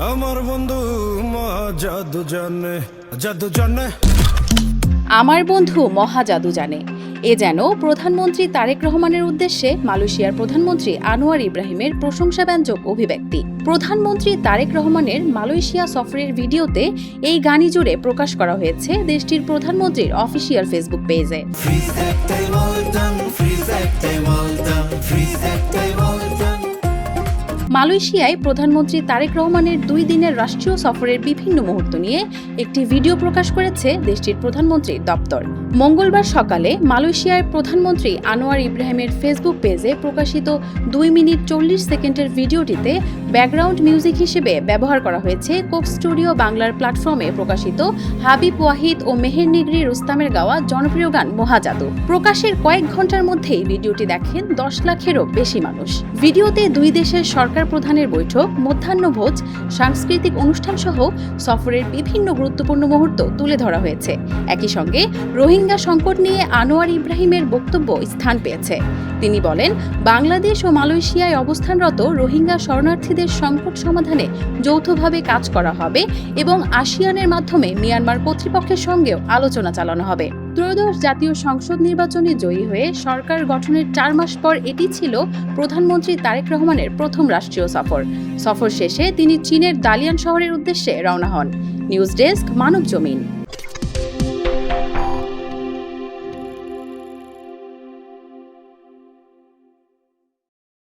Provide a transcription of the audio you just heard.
আমার বন্ধু জাদু জানে, জাদু জানে। আমার বন্ধু মহা জাদু জানে। এ যেন প্রধানমন্ত্রী তারেক রহমানের উদ্দেশ্যে মালয়েশিয়ার প্রধানমন্ত্রী আনোয়ার ইব্রাহিমের প্রশংসাব্যঞ্জক অভিব্যক্তি। প্রধানমন্ত্রী তারেক রহমানের মালয়েশিয়া সফরের ভিডিওতে এই গানই জুড়ে প্রকাশ করা হয়েছে দেশটির প্রধানমন্ত্রীর অফিসিয়াল ফেসবুক পেজে। মালয়েশিয়ায় প্রধানমন্ত্রী তারেক রহমানের 2 দিনের রাষ্ট্রীয় সফরের বিভিন্ন মুহূর্ত নিয়ে একটি ভিডিও প্রকাশ করেছে দেশটির প্রধানমন্ত্রীর দপ্তর। মঙ্গলবার সকালে মালয়েশিয়ার প্রধানমন্ত্রী আনোয়ার ইব্রাহিমের ফেসবুক পেজে প্রকাশিত 2 মিনিট 40 সেকেন্ডের ভিডিওটিতে ব্যাকগ্রাউন্ড মিউজিক হিসেবে ব্যবহার করা হয়েছে কোক স্টুডিও বাংলার প্ল্যাটফর্মে প্রকাশিত হাবিব ওয়াহিদ ও মেহের নিগরি রুস্তামের গাওয়া জনপ্রিয় গান মহাজাদু। প্রকাশের কয়েক ঘন্টার মধ্যেই ভিডিওটি দেখেন 10 লাখেরও বেশি মানুষ। ভিডিওতে 2 দেশের সরকার প্রধানের বৈঠক, মধ্যাহ্নভোজ, সাংস্কৃতিক অনুষ্ঠান সহ সফরের বিভিন্ন গুরুত্বপূর্ণ মুহূর্ত তুলে ধরা হয়েছে। একই সঙ্গে রোহিঙ্গা সংকট নিয়ে আনোয়ার ইব্রাহিমের বক্তব্য স্থান পেয়েছে। তিনি বলেন, বাংলাদেশ ও মালয়েশিয়ায় অবস্থানরত রোহিঙ্গা শরণার্থীদের সংকট সমাধানে যৌথভাবে কাজ করা হবে এবং আসিয়ানের মাধ্যমে মিয়ানমার কর্তৃপক্ষের সঙ্গেও আলোচনা চালানো হবে। ত্রয়োদশ জাতীয় সংসদ নির্বাচনে জয়ী হয়ে সরকার গঠনের 4 মাস পর এটি ছিল প্রধানমন্ত্রী তারেক রহমানের প্রথম রাষ্ট্রীয় সফর। সফর শেষে তিনি চীনের দালিয়ান শহরের উদ্দেশ্যে রওনা হন। নিউজ ডেস্ক, মানব জমিন।